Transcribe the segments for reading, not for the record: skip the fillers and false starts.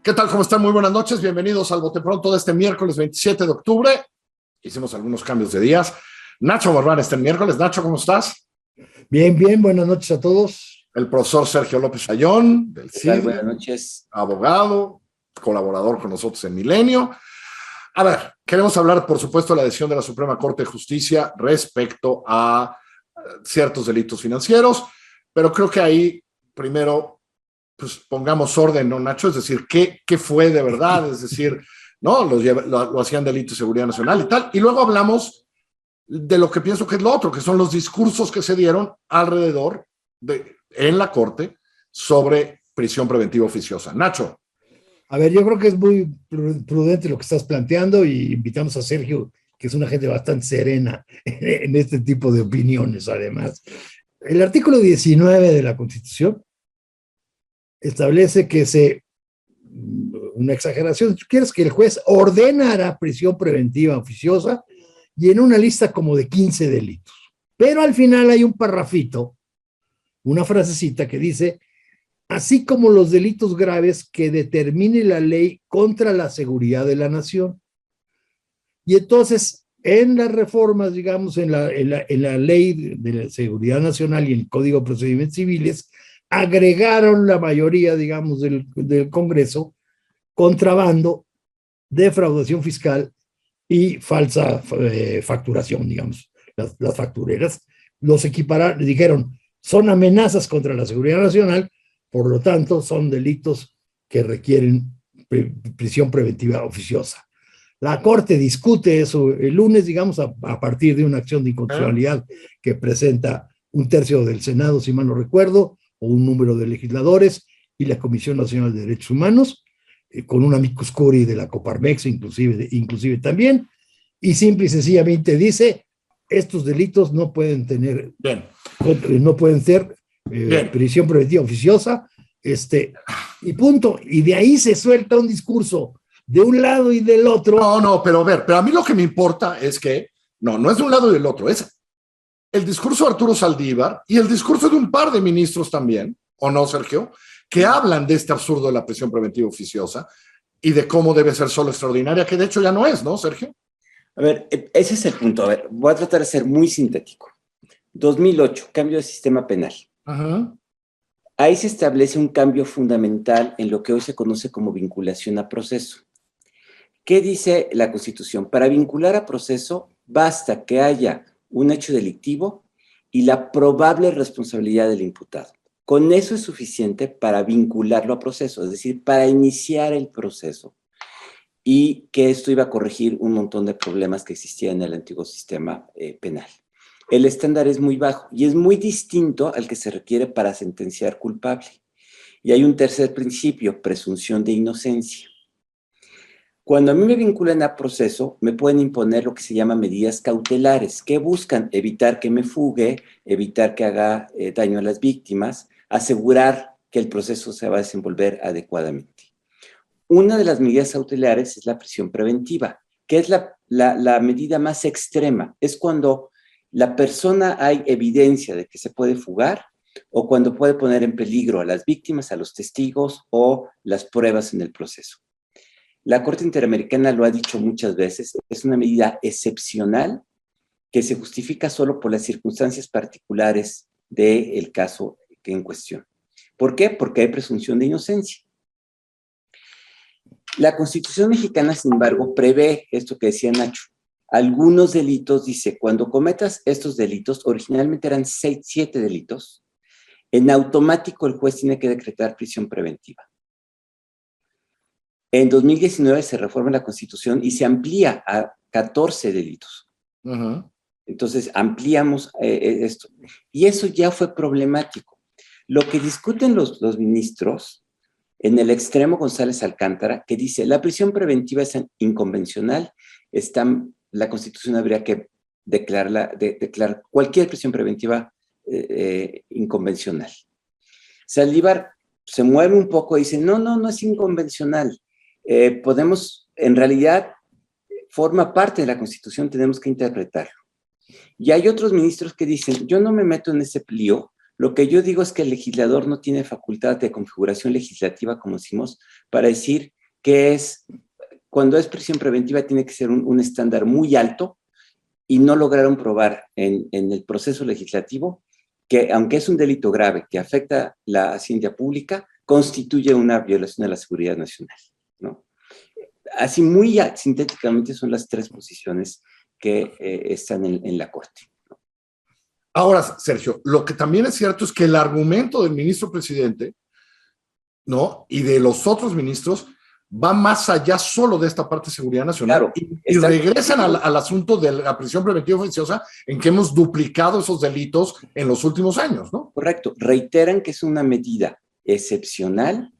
¿Qué tal? ¿Cómo están? Muy buenas noches. Bienvenidos al Bote Pronto de este miércoles 27 de octubre. Hicimos algunos cambios de días. Nacho Morván está el miércoles. Nacho, ¿cómo estás? Bien, bien. Buenas noches a todos. El profesor Sergio López Ayón, del CID, buenas noches. Abogado, colaborador con nosotros en Milenio. A ver, queremos hablar, por supuesto, de la decisión de la Suprema Corte de Justicia respecto a ciertos delitos financieros, pero creo que ahí primero pues pongamos orden, ¿no, Nacho? Es decir, ¿qué fue de verdad? Es decir, ¿no? Lo hacían delito de seguridad nacional y tal. Y luego hablamos de lo que pienso que es lo otro, que son los discursos que se dieron alrededor en la Corte sobre prisión preventiva oficiosa. Nacho. A ver, yo creo que es muy prudente lo que estás planteando y invitamos a Sergio, que es una gente bastante serena en este tipo de opiniones, además. El artículo 19 de la Constitución establece que una exageración, si tú quieres, que el juez ordenará prisión preventiva oficiosa y en una lista como de 15 delitos. Pero al final hay un parrafito, una frasecita que dice, así como los delitos graves que determine la ley contra la seguridad de la nación. Y entonces, en las reformas, digamos, en la ley de la seguridad nacional y en el Código de Procedimientos Civiles, agregaron la mayoría, digamos, del Congreso, contrabando, defraudación fiscal y falsa facturación, digamos, las factureras, los equipararon, dijeron, son amenazas contra la seguridad nacional, por lo tanto, son delitos que requieren prisión preventiva oficiosa. La Corte discute eso el lunes, digamos, a partir de una acción de inconstitucionalidad que presenta un tercio del Senado, si mal no recuerdo, o un número de legisladores, y la Comisión Nacional de Derechos Humanos, con un amicus curiae de la Coparmex, inclusive también, y simple y sencillamente dice, estos delitos no pueden tener, no pueden ser prisión preventiva oficiosa, y punto. Y de ahí se suelta un discurso de un lado y del otro. No, pero a ver, pero a mí lo que me importa es que, no es de un lado y del otro, es el discurso de Arturo Saldívar y el discurso de un par de ministros también, ¿o no, Sergio? Que hablan de este absurdo de la prisión preventiva oficiosa y de cómo debe ser solo extraordinaria, que de hecho ya no es, ¿no, Sergio? A ver, ese es el punto. A ver, voy a tratar de ser muy sintético. 2008, cambio de sistema penal. Ajá. Ahí se establece un cambio fundamental en lo que hoy se conoce como vinculación a proceso. ¿Qué dice la Constitución? Para vincular a proceso basta que haya un hecho delictivo y la probable responsabilidad del imputado. Con eso es suficiente para vincularlo a proceso, es decir, para iniciar el proceso. Y que esto iba a corregir un montón de problemas que existían en el antiguo sistema penal. El estándar es muy bajo y es muy distinto al que se requiere para sentenciar culpable. Y hay un tercer principio, presunción de inocencia. Cuando a mí me vinculan a proceso, me pueden imponer lo que se llama medidas cautelares, que buscan evitar que me fugue, evitar que haga daño a las víctimas, asegurar que el proceso se va a desenvolver adecuadamente. Una de las medidas cautelares es la prisión preventiva, que es la medida más extrema. Es cuando la persona hay evidencia de que se puede fugar o cuando puede poner en peligro a las víctimas, a los testigos o las pruebas en el proceso. La Corte Interamericana lo ha dicho muchas veces, es una medida excepcional que se justifica solo por las circunstancias particulares del caso en cuestión. ¿Por qué? Porque hay presunción de inocencia. La Constitución mexicana, sin embargo, prevé esto que decía Nacho. Algunos delitos, dice, cuando cometas estos delitos, originalmente eran 7 delitos, en automático el juez tiene que decretar prisión preventiva. En 2019 se reforma la Constitución y se amplía a 14 delitos. Uh-huh. Entonces, ampliamos esto. Y eso ya fue problemático. Lo que discuten los ministros, en el extremo González Alcántara, que dice, la prisión preventiva es inconvencional, la Constitución habría que declarar cualquier prisión preventiva inconvencional. Saldívar se mueve un poco y dice, no es inconvencional. En realidad, forma parte de la Constitución, tenemos que interpretarlo. Y hay otros ministros que dicen, yo no me meto en ese lío, lo que yo digo es que el legislador no tiene facultad de configuración legislativa, como decimos, para decir que es, cuando es prisión preventiva tiene que ser un estándar muy alto y no lograron probar en el proceso legislativo que, aunque es un delito grave que afecta la hacienda pública, constituye una violación de la seguridad nacional, ¿no? Así muy sintéticamente son las tres posiciones que están en la Corte. Ahora, Sergio, lo que también es cierto es que el argumento del ministro presidente, ¿no? Y de los otros ministros va más allá solo de esta parte de seguridad nacional, Claro, y regresan al asunto de la prisión preventiva oficiosa, en que hemos duplicado esos delitos en los últimos años, ¿no? Correcto. Reiteran que es una medida excepcional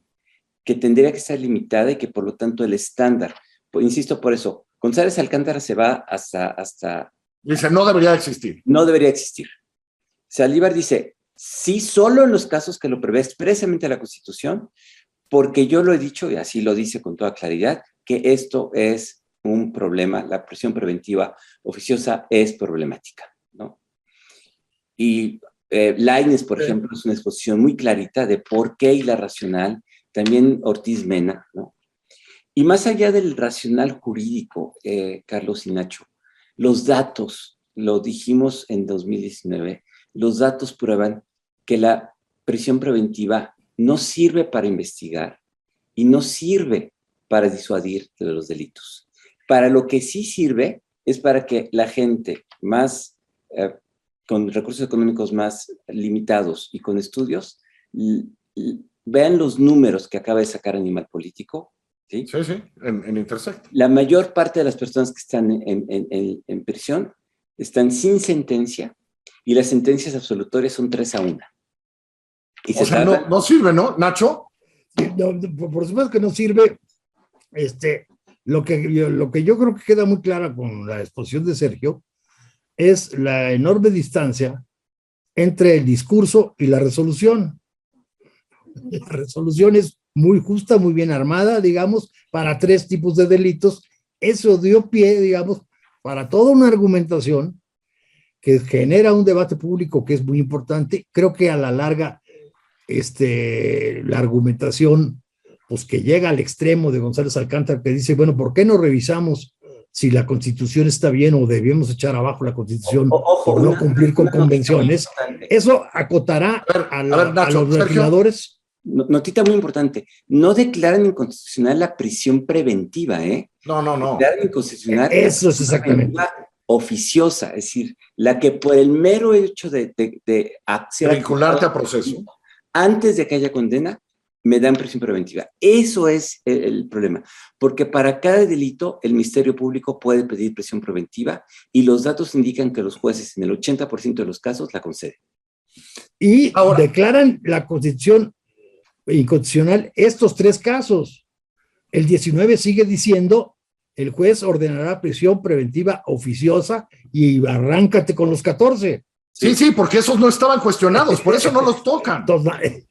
que tendría que estar limitada y que por lo tanto el estándar, insisto por eso, González Alcántara se va hasta Dice, no debería existir. No debería existir. Saldívar dice, sí, solo en los casos que lo prevé expresamente la Constitución, porque yo lo he dicho, y así lo dice con toda claridad, que esto es un problema, la prisión preventiva oficiosa es problemática, ¿no? Y Lainez, por ejemplo, es una exposición muy clarita de por qué y la racional, también Ortiz Mena, ¿no? Y más allá del racional jurídico, Carlos y Nacho, los datos, lo dijimos en 2019, los datos prueban que la prisión preventiva no sirve para investigar y no sirve para disuadir de los delitos. Para lo que sí sirve es para que la gente más, con recursos económicos más limitados y con estudios, vean los números que acaba de sacar Animal Político. Sí, sí, en Intersect. La mayor parte de las personas que están en prisión están sin sentencia y las sentencias absolutorias son 3-1. Y o sea, no sirve, ¿no, Nacho? No, por supuesto que no sirve. Lo que yo creo que queda muy clara con la exposición de Sergio es la enorme distancia entre el discurso y la resolución. La resolución es muy justa, muy bien armada, digamos, para 3 tipos de delitos. Eso dio pie, digamos, para toda una argumentación que genera un debate público que es muy importante. Creo que a la larga, la argumentación, pues que llega al extremo de González Alcántara, que dice, bueno, ¿por qué no revisamos si la Constitución está bien o debemos echar abajo la Constitución por no cumplir con convenciones? Eso acotará a los legisladores. Notita muy importante, no declaran inconstitucional la prisión preventiva, ¿eh? No. Declaran inconstitucional eso es exactamente. Oficiosa, es decir, la que por el mero hecho de vincularte a proceso antes de que haya condena, me dan prisión preventiva. Eso es el problema, porque para cada delito el Ministerio Público puede pedir prisión preventiva y los datos indican que los jueces en el 80% de los casos la conceden. Y ahora declaran la Constitución inconstitucional estos 3 casos. El 19 sigue diciendo, el juez ordenará prisión preventiva oficiosa y arráncate con los 14. Sí, porque esos no estaban cuestionados, por eso no los tocan. Entonces,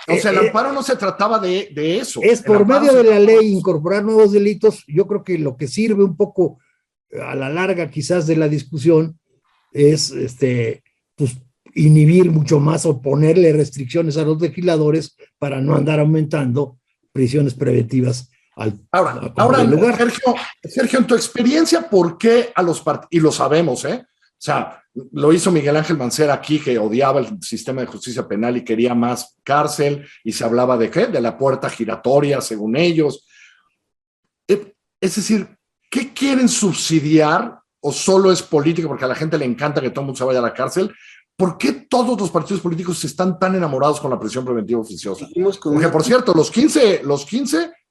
o sea, el amparo no se trataba de eso. Es por medio de la ley incorporar nuevos delitos. Yo creo que lo que sirve un poco a la larga quizás de la discusión es pues, inhibir mucho más o ponerle restricciones a los legisladores para no andar aumentando prisiones preventivas ahora lugar. Sergio, en tu experiencia, ¿por qué a los partidos, y lo sabemos, o sea, lo hizo Miguel Ángel Mancera aquí, que odiaba el sistema de justicia penal y quería más cárcel, y se hablaba de ¿qué? De la puerta giratoria, según ellos. Es decir, ¿qué quieren subsidiar? ¿O solo es política porque a la gente le encanta que todo el mundo se vaya a la cárcel? ¿Por qué todos los partidos políticos están tan enamorados con la prisión preventiva oficiosa? Porque, por cierto, los 15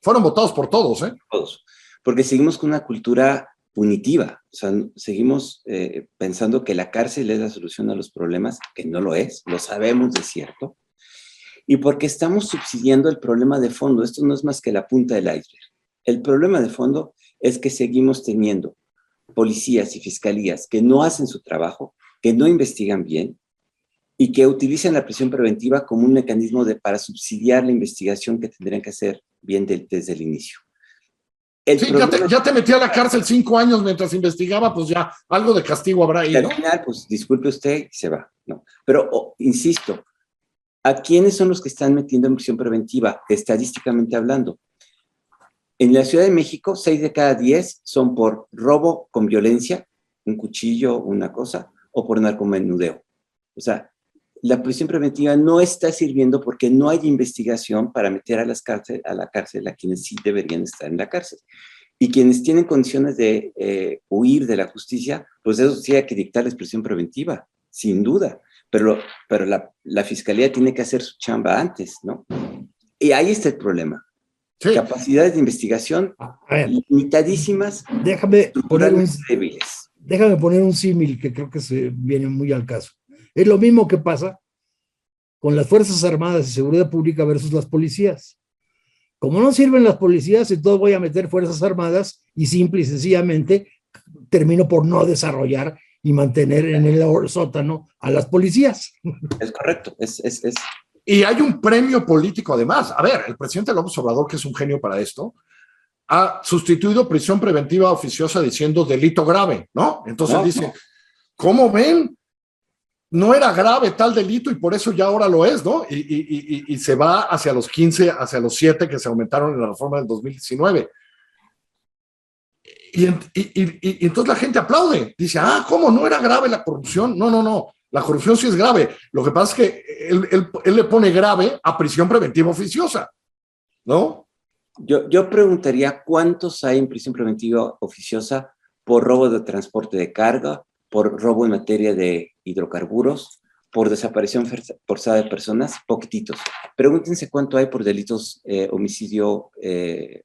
fueron votados por todos, ¿eh? Todos. Porque seguimos con una cultura punitiva. O sea, seguimos pensando que la cárcel es la solución a los problemas, que no lo es, lo sabemos de cierto. Y porque estamos subsidiando el problema de fondo. Esto no es más que la punta del iceberg. El problema de fondo es que seguimos teniendo policías y fiscalías que no hacen su trabajo, que no investigan bien y que utilizan la prisión preventiva como un mecanismo para subsidiar la investigación que tendrían que hacer bien desde el inicio. Ya te metí a la cárcel 5 años mientras investigaba, pues ya algo de castigo habrá ahí, ¿no? Y al final, pues disculpe usted y se va, ¿no? Pero, insisto, ¿a quiénes son los que están metiendo en prisión preventiva, estadísticamente hablando? En la Ciudad de México, 6 de cada 10 son por robo con violencia, un cuchillo, una cosa, o por narcomenudeo. O sea, la prisión preventiva no está sirviendo porque no hay investigación para meter a la cárcel a quienes sí deberían estar en la cárcel. Y quienes tienen condiciones de huir de la justicia, pues eso sí hay que dictarles prisión preventiva, sin duda. Pero la fiscalía tiene que hacer su chamba antes, ¿no? Y ahí está el problema. Sí. Capacidades de investigación limitadísimas, Déjame débiles. Déjame poner un símil que creo que se viene muy al caso. Es lo mismo que pasa con las Fuerzas Armadas y Seguridad Pública versus las policías. Como no sirven las policías, entonces voy a meter Fuerzas Armadas y simple y sencillamente termino por no desarrollar y mantener en el sótano a las policías. Es correcto. Y hay un premio político además. A ver, el presidente López Obrador, que es un genio para esto, ha sustituido prisión preventiva oficiosa diciendo delito grave, ¿no? Entonces dice, ¿cómo ven? No era grave tal delito y por eso ya ahora lo es, ¿no? Y se va hacia los 15, hacia los 7 que se aumentaron en la reforma del 2019. Y entonces la gente aplaude. Dice, ¿cómo? ¿No era grave la corrupción? No. La corrupción sí es grave. Lo que pasa es que él le pone grave a prisión preventiva oficiosa, ¿no? Yo preguntaría cuántos hay en prisión preventiva oficiosa por robo de transporte de carga, por robo en materia de hidrocarburos, por desaparición forzada de personas, poquititos. Pregúntense cuánto hay por delitos homicidio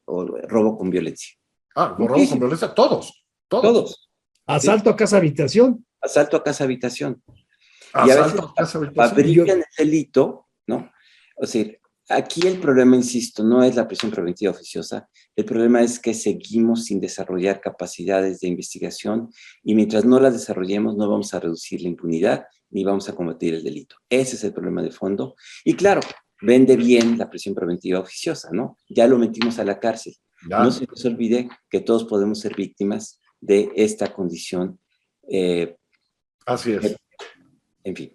o robo con violencia. Robo con violencia, todos. Asalto a casa habitación. Asalto a casa habitación. Y a veces fabrican el delito, ¿no? O sea, aquí el problema, insisto, no es la prisión preventiva oficiosa, el problema es que seguimos sin desarrollar capacidades de investigación y mientras no las desarrollemos no vamos a reducir la impunidad ni vamos a combatir el delito. Ese es el problema de fondo. Y claro, vende bien la prisión preventiva oficiosa, ¿no? Ya lo metimos a la cárcel. No se nos olvide que todos podemos ser víctimas de esta condición. Así es. En fin.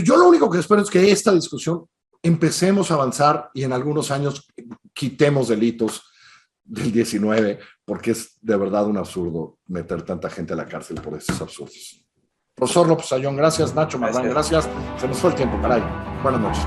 Yo lo único que espero es que esta discusión empecemos a avanzar y en algunos años quitemos delitos del 19, porque es de verdad un absurdo meter tanta gente a la cárcel por estos absurdos. Profesor López Ayllón, gracias. Nacho Marván, gracias. Se nos fue el tiempo, caray. Buenas noches.